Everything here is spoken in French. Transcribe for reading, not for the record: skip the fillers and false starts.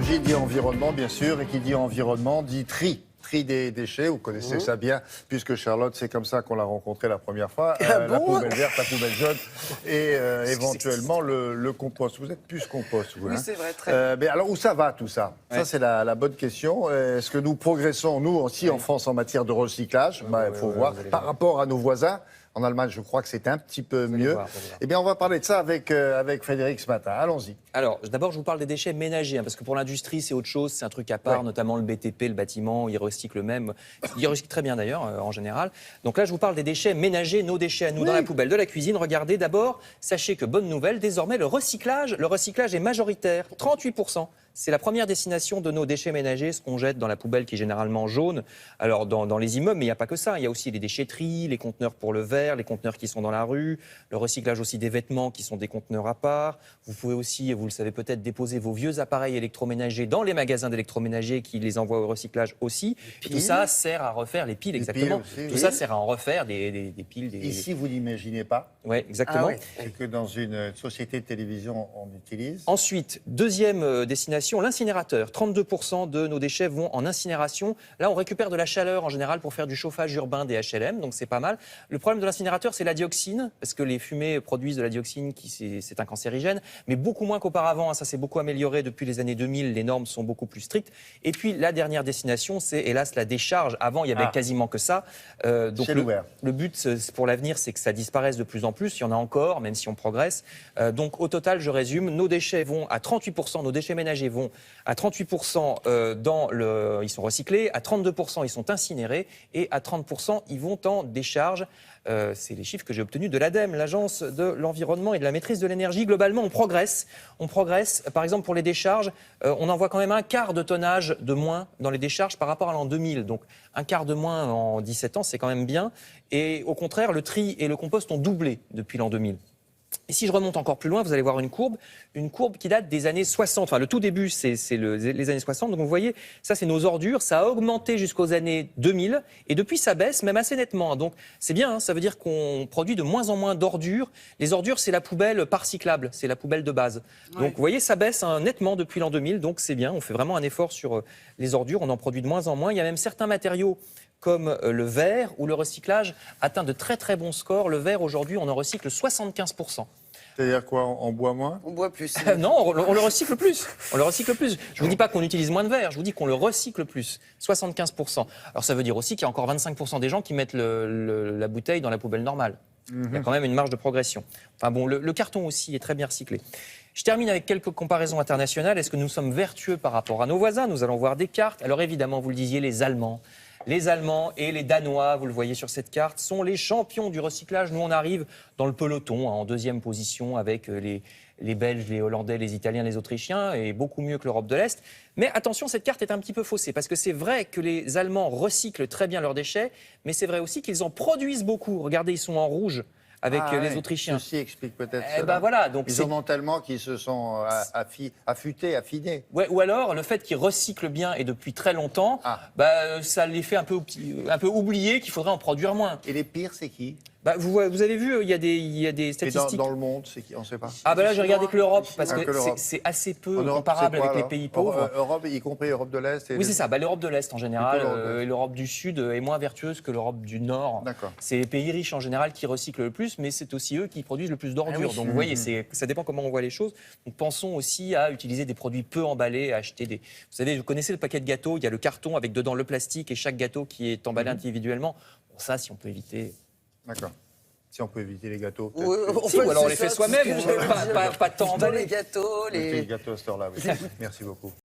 écologie dit environnement, bien sûr, et qui dit environnement dit tri. Tri des déchets, vous connaissez ça bien, puisque Charlotte, c'est comme ça qu'on l'a rencontrée la première fois. La poubelle verte, la poubelle jaune et éventuellement le compost. Vous êtes plus compost, vous. Oui, c'est vrai, très mais alors, où ça va tout ça? Ça, c'est la bonne question. Est-ce que nous progressons, nous aussi, en France, en matière de recyclage? Il faut voir. Par rapport à nos voisins, en Allemagne, je crois que c'est un petit peu mieux. Eh bien, on va parler de ça avec Frédéric ce matin. Allons-y. Alors, d'abord, je vous parle des déchets ménagers, parce que pour l'industrie, c'est autre chose, c'est un truc à part, notamment le BTP, le bâtiment, ils recyclent même. Ils recyclent très bien d'ailleurs, en général. Donc là, je vous parle des déchets ménagers, nos déchets à nous, dans la poubelle de la cuisine. Regardez, d'abord, sachez que, bonne nouvelle, désormais, le recyclage est majoritaire, 38%. C'est la première destination de nos déchets ménagers, ce qu'on jette dans la poubelle qui est généralement jaune. Alors, dans les immeubles, mais il n'y a pas que ça. Il y a aussi les déchetteries, les conteneurs pour le verre, les conteneurs qui sont dans la rue, le recyclage aussi des vêtements qui sont des conteneurs à part. Vous pouvez aussi, vous le savez peut-être, déposer vos vieux appareils électroménagers dans les magasins d'électroménagers qui les envoient au recyclage aussi. Tout ça sert à refaire les piles, exactement. Tout ça sert à en refaire des piles. Ici, vous n'imaginez pas. Oui, exactement. C'est que dans une société de télévision, on utilise. Ensuite, deuxième destination, l'incinérateur. 32% de nos déchets vont en incinération. Là, on récupère de la chaleur en général pour faire du chauffage urbain des HLM, donc c'est pas mal. Le problème de l'incinérateur, c'est la dioxine, parce que les fumées produisent de la dioxine, c'est un cancérigène, mais beaucoup moins qu'auparavant. Ça s'est beaucoup amélioré depuis les années 2000, les normes sont beaucoup plus strictes. Et puis, la dernière destination, c'est hélas la décharge. Avant, il y avait quasiment que ça. Donc le but pour l'avenir, c'est que ça disparaisse de plus en plus. Il y en a encore, même si on progresse. Donc au total, je résume, nos déchets vont à 38%, nos déchets ménagers vont à 38% ils sont recyclés, à 32% ils sont incinérés et à 30% ils vont en décharge. C'est les chiffres que j'ai obtenus de l'ADEME, l'Agence de l'environnement et de la maîtrise de l'énergie. Globalement, on progresse. On progresse. Par exemple, pour les décharges, on envoie quand même un quart de tonnage de moins dans les décharges par rapport à l'an 2000. Donc, un quart de moins en 17 ans, c'est quand même bien. Et au contraire, le tri et le compost ont doublé depuis l'an 2000. Et si je remonte encore plus loin, vous allez voir une courbe qui date des années 60. Enfin, le tout début, c'est les années 60. Donc, vous voyez, ça, c'est nos ordures. Ça a augmenté jusqu'aux années 2000. Et depuis, ça baisse, même assez nettement. Donc, c'est bien. Ça veut dire qu'on produit de moins en moins d'ordures. Les ordures, c'est la poubelle par cyclable. C'est la poubelle de base. Donc, vous voyez, ça baisse nettement depuis l'an 2000. Donc, c'est bien. On fait vraiment un effort sur les ordures. On en produit de moins en moins. Il y a même certains matériaux comme le verre, où le recyclage atteint de très très bons scores. Le verre, aujourd'hui, on en recycle 75%. C'est-à-dire quoi? On boit moins? On boit plus. Non, on le recycle plus. On le recycle plus. Je ne vous dis pas qu'on utilise moins de verre, je vous dis qu'on le recycle plus. 75%. Alors ça veut dire aussi qu'il y a encore 25% des gens qui mettent la bouteille dans la poubelle normale. Il y a quand même une marge de progression. Enfin bon, le carton aussi est très bien recyclé. Je termine avec quelques comparaisons internationales. Est-ce que nous sommes vertueux par rapport à nos voisins? Nous allons voir des cartes. Alors évidemment, vous le disiez, les Allemands. Les Allemands et les Danois, vous le voyez sur cette carte, sont les champions du recyclage. Nous, on arrive dans le peloton, en deuxième position, avec les Belges, les Hollandais, les Italiens, les Autrichiens, et beaucoup mieux que l'Europe de l'Est. Mais attention, cette carte est un petit peu faussée, parce que c'est vrai que les Allemands recyclent très bien leurs déchets, mais c'est vrai aussi qu'ils en produisent beaucoup. Regardez, ils sont en rouge avec les Autrichiens. Ceci explique peut-être ça. Ben voilà, donc ils en ont tellement qu'ils se sont affûtés, affinés. Ouais, ou alors, le fait qu'ils recyclent bien et depuis très longtemps, ça les fait un peu oublier qu'il faudrait en produire moins. Et les pires, c'est qui? Vous avez vu, il y a des statistiques. Et dans le monde, c'est qui? On ne sait pas. Là, j'ai regardé que l'Europe, parce que c'est assez peu comparable avec les pays pauvres. Europe, y compris Europe de l'Est. Oui, c'est ça. L'Europe de l'Est en général, et l'Europe du Sud est moins vertueuse que l'Europe du Nord. C'est les pays riches en général qui recyclent le plus, mais c'est aussi eux qui produisent le plus d'ordures. Donc vous voyez, ça dépend comment on voit les choses. Donc pensons aussi à utiliser des produits peu emballés, à acheter des... Vous savez, vous connaissez le paquet de gâteaux, il y a le carton avec dedans le plastique et chaque gâteau qui est emballé individuellement. Bon, ça, si on peut éviter... D'accord. Si on peut éviter les gâteaux. Ou alors on les fait soi-même, pas tant emballés. Les gâteaux, les gâteaux à cette heure-là, oui. Merci beaucoup.